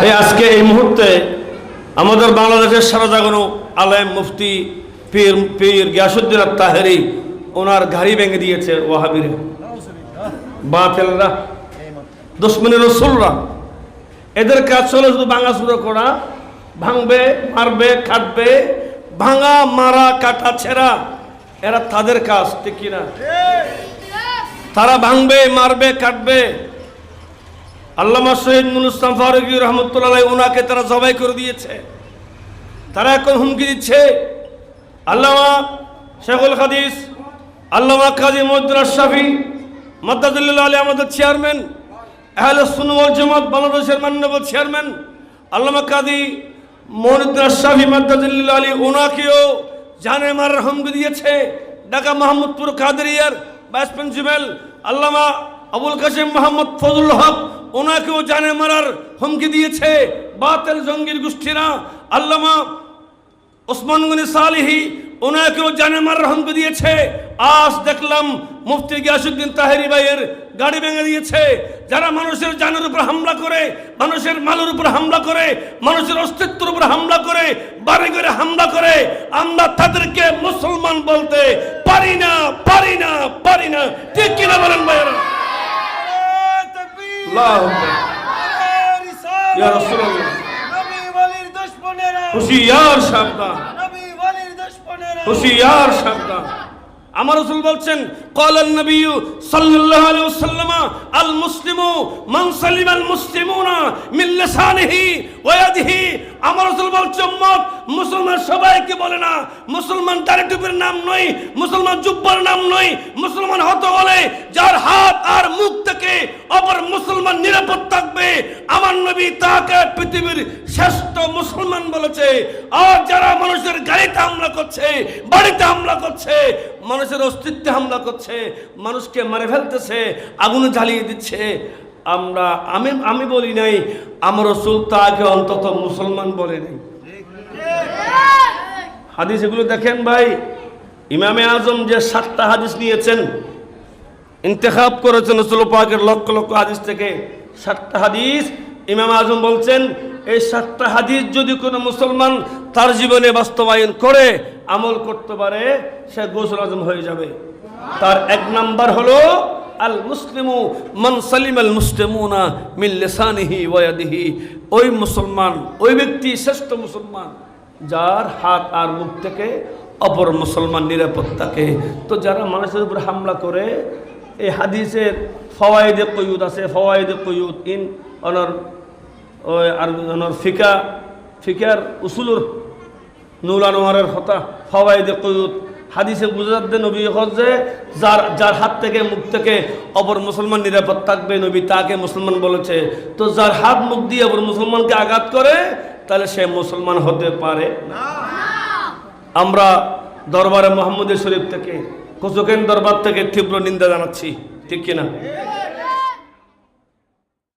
এই আজকে এই মুহূর্তে আমাদের বাংলাদেশের সারা জাগানো আলেম মুফতি পীর পীর গিয়াসউদ্দিন আত-তাহেরি ওনার গাড়ি ভেঙে দিয়েছে ওয়াহাবিরা, বাতিলরা, দুশমনে রাসূলরা। এদের কাজ হলো শুধু ভাঙাচুরা করা, ভাঙবে, মারবে, কাটবে, ভাঙা, মারা, কাটা, ছেঁড়া, এরা তাদের কাজ, ঠিক কিনা? তারা ভাঙবে, মারবে, কাটবে। আল্লামা শহীদ নুরুল ইসলাম ফারুকী রহমতুল্লাহ আলাইহি ওনাকে তারা জবাই করে দিয়েছে। তারা এখন হুমকি দিচ্ছে। আল্লামা শেখুল হাদিস আল্লামা কাজী মঈনুদ্দিন আশরাফী মাদ্দাতুল্লাহ আলাইহি আমাদের চেয়ারম্যান, আহলে সুন্নাহ ওয়াল জামাত বাংলাদেশের মাননীয় চেয়ারম্যান আল্লামা কাজী মঈনুদ্দিন আশরাফী মাদ্দাতুল্লাহ আলাইহি ওনাকেও জানে মারার হুমকি দিয়েছে। ঢাকা মোহাম্মদপুর কাদেরিয়ার ভাইস প্রিন্সিপাল আল্লামা আবুল কাসেম মোহাম্মদ ফজলুল হক ওনাকেও জানে মারার হুমকি দিয়েছে বাতিল জঙ্গির গোষ্ঠীরা। আল্লামা ওসমান গনি সালেহী ওনাকেও জানে মারার হুমকি দিয়েছে। আজ দেখলাম মুফতি গিয়াসউদ্দিন তাহেরি ভাইয়ের গাড়ি ভেঙে দিয়েছে। যারা মানুষের জানের উপর হামলা করে, মানুষের মালের উপর হামলা করে, মানুষের অস্তিত্বের উপর হামলা করে, বাড়ি করে হামলা করে, আমরা তাদেরকে মুসলমান বলতে পারি না, পারি না, পারি না। ঠিক কিনা বলেন ভাইয়েরা? ইয়া রাসূলুল্লাহ, হুশিয়ার সাবধান, হুশিয়ার সাবধান। আমার রাসূল বলছেন ক্বালান নবী সাল্লাল্লাহু আলাইহি ওয়াসাল্লাম আল মুসলিমু মান সালিমাল মুসলিমুনা মিন লিসানিহি ওয়া ইয়াদিহি। আমার রাসূল বলছেন উম্মত, মুসলমান সবাইকে বলে না, মুসলমান দাড়ি টুপির নাম নয়, মুসলমান জুব্বার নাম নয়। মুসলমান হতে হলে যার হাত আর মুখ থেকে অপর মুসলমান নিরাপদ থাকবে। আমার নবী তাকে পৃথিবীর শ্রেষ্ঠ মুসলমান বলেছে। আর যারা মানুষের গাড়িতে হামলা করছে, বাড়িতে হামলা করছে, মানুষের অস্তিত্বে হামলা করছে, মানুষকে মারে ফেলতেছে, আগুনে জ্বালিয়ে দিচ্ছে, আমি বলি নাই, আমার রাসূল তাকে অন্তত মুসলমান বলে নাই। হাদিস এগুলো দেখেন ভাই। ইমামে আজম যে 7টা হাদিস নিয়েছেন, ইন্তেখাব করেছেন রাসূল পাকের লক্ষ লক্ষ হাদিস থেকে 7টা হাদিস। ইমাম আজম বলছেন এই 7টা হাদিস যদি কোনো মুসলমান তার জীবনে বাস্তবায়ন করে, আমল করতে পারে, সে গৌসুল আজম হয়ে যাবে। তার 1 নাম্বার হলো আল মুসলিমু মান সালিমাল মুসলিমুনা মিন লিসানিহি ওয়া ইয়াদিহি। ওই মুসলমান, ওই ব্যক্তি শ্রেষ্ঠ মুসলমান যার হাত আর মুখ থেকে অপর মুসলমান নিরাপদ থাকে। তো যারা মানুষের উপর হামলা করে, এই হাদিসের ফাওয়ায়েদে কুয়ুদ আছে, ফাওয়ায়েদে কুয়ুদ ইন অনর অনর ফিকার উসুলুর নুল আনোয়ারের হতা ফাওয়ায়েদে কুয়ুদ হাদিসে বুঝাত দেন নবী যে যার হাত থেকে মুখ থেকে অপর মুসলমান নিরাপদ থাকবে, নবী তাকে মুসলমান বলেছে। তো যার হাত মুখ দিয়ে অপর মুসলমানকে আঘাত করে, তাহলে সে মুসলমান হতে পারে না। আমরা দরবারে মুহাম্মদী শরীফ থেকে, কুচকেন দরবার থেকে তীব্র নিন্দা জানাচ্ছি, ঠিক কিনা?